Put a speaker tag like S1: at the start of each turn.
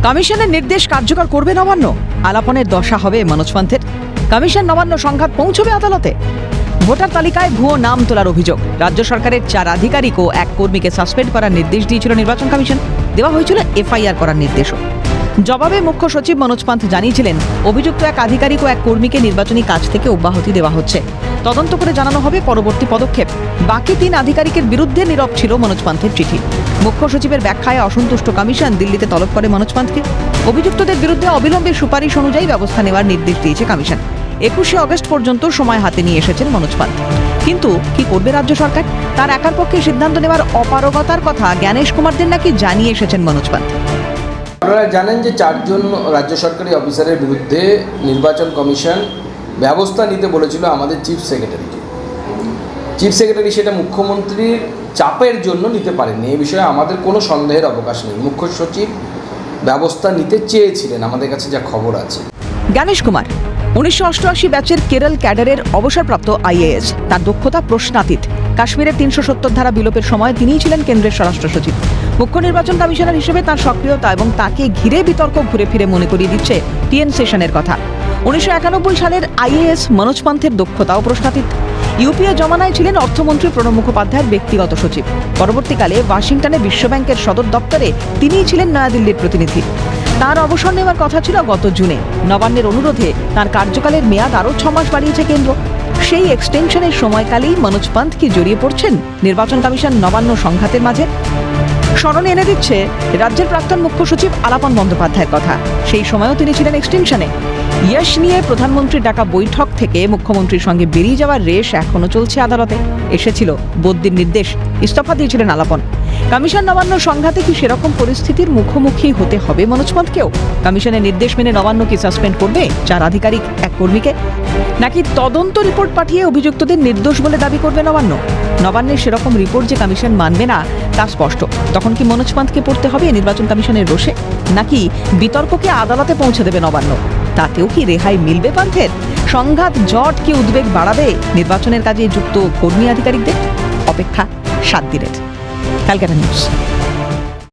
S1: কমিশনের নির্দেশ কার্যকর করবে নবান্ন, আলাপনের দশা হবে মনোজ পান্থের। কমিশন নবান্ন সংঘাত পৌঁছবে আদালতে। ভোটার তালিকায় ভুয়ো নাম তোলার অভিযোগ, রাজ্য সরকারের 4 আধিকারিক ও 1 কর্মীকে সাসপেন্ড করার নির্দেশ দিয়েছিল নির্বাচন কমিশন। দেওয়া হয়েছিল এফআইআর করার নির্দেশও। জবাবে মুখ্য সচিব মনোজ পান্থ জানিয়েছিলেন, অভিযুক্ত 1 আধিকারিক ও 1 কর্মীকে নির্বাচনী কাজ থেকে অব্যাহতি দেওয়া হচ্ছে। তদন্ত করে জানানো হবে পরবর্তী পদক্ষেপ। বাকি 3 আধিকারিকের বিরুদ্ধে নীরব ছিল মনোজ পান্থের চিঠি। মুখ্য সচিবের ব্যাখ্যায় অসন্তুষ্ট কমিশন দিল্লিতে তলব করে মনোজ পান্থকে। অভিযুক্তদের বিরুদ্ধে অবিলম্বে সুপারিশ অনুযায়ী ব্যবস্থা নেওয়ার নির্দেশ দিয়েছে কমিশন। 21শে আগস্ট পর্যন্ত সময় হাতে নিয়ে এসেছেন মনোজ পান্থ। কিন্তু কি করবে রাজ্য সরকার? তার একার পক্ষে সিদ্ধান্ত নেওয়ার অপারগতার কথা জ্ঞানেশ কুমারদের নাকি জানিয়ে এসেছেন মনোজ পান্থ।
S2: আপনারা জানেন যে 4 জন রাজ্য সরকারি অফিসারের বিরুদ্ধে নির্বাচন কমিশন ব্যবস্থা নিতে বলেছিল আমাদের চিফ সেক্রেটারিকে। চিফ সেক্রেটারি সেটা মুখ্যমন্ত্রীর চাপের জন্য নিতে পারেননি। এই বিষয়ে আমাদের কোনো সন্দেহের অবকাশ নেই। মুখ্য সচিব ব্যবস্থা নিতে চেয়েছিলেন, আমাদের কাছে যা খবর আছে।
S1: জ্ঞানেশ কুমার 1988 ব্যাচের কেরল ক্যাডারের অবসরপ্রাপ্ত আইএএস। তার দক্ষতা প্রশ্নাতীত। কাশ্মীরের 370 ধারা বিলোপের সময় তিনিই ছিলেন কেন্দ্রের স্বরাষ্ট্র সচিব। মুখ্য নির্বাচন কমিশনার হিসেবে তার সক্রিয়তা এবং তাকে ঘিরে বিতর্ক ঘুরে ফিরে মনে করিয়ে দিচ্ছে টিএন সেশনের কথা। 1991 সালের আইএএস মনোজ পান্থের দক্ষতাও প্রশ্নাতীত। ইউপিএ জমানায় ছিলেন অর্থমন্ত্রী প্রণব মুখোপাধ্যায়ের ব্যক্তিগত সচিব। পরবর্তীকালে ওয়াশিংটনে বিশ্বব্যাংকের সদর দপ্তরে তিনিই ছিলেন নয়াদিল্লির প্রতিনিধি। তার অবসর নেওয়ার কথা ছিল গত জুনে। নবান্নের অনুরোধে তার কার্যকালের মেয়াদ আরও 6 মাস বাড়িয়েছে কেন্দ্র। সেই এক্সটেনশনের সময়কালেই মনোজ পান্থ কি জড়িয়ে পড়ছেন নির্বাচন কমিশন নবান্ন সংঘাতের মাঝে? স্মরণে এনে দিচ্ছে রাজ্যের প্রাক্তন মুখ্য সচিব আলাপন বন্দ্যোপাধ্যায়ের কথা। সেই সময়ও তিনি ছিলেন এক্সটেনশনে। ইয়াশ নিয়ে প্রধানমন্ত্রীর ডাকা বৈঠক থেকে মুখ্যমন্ত্রীর সঙ্গে বেরিয়ে যাওয়ার রেশ এখনও চলছে আদালতে। এসেছিল বদলির নির্দেশ, ইস্তফা দিয়েছিলেন আলাপন। কমিশন নবান্ন সংঘাতে কি সেরকম পরিস্থিতির মুখোমুখি হতে হবে মনোজ পান্থকেও? কমিশনের নির্দেশ মেনে নবান্ন কি সাসপেন্ড করবে 4 আধিকারিক 1 কর্মীকে? নাকি তদন্ত রিপোর্ট পাঠিয়ে অভিযুক্তদের নির্দোষ বলে দাবি করবে নবান্ন? নবান্নের সেরকম রিপোর্ট যে কমিশন মানবে না তা স্পষ্ট। তখন কি মনোজ পান্থকে পড়তে হবে নির্বাচন কমিশনের রোষে? নাকি বিতর্ককে আদালতে পৌঁছে দেবে নবান্ন? তাতেও কি রেহাই মিলবে পান্থের? সংঘাত জট কি উদ্বেগ বাড়াবে নির্বাচনের কাজে যুক্ত কর্মী আধিকারিকদের? অপেক্ষা 7 দিনের। ক্যালকাটা নিউজ।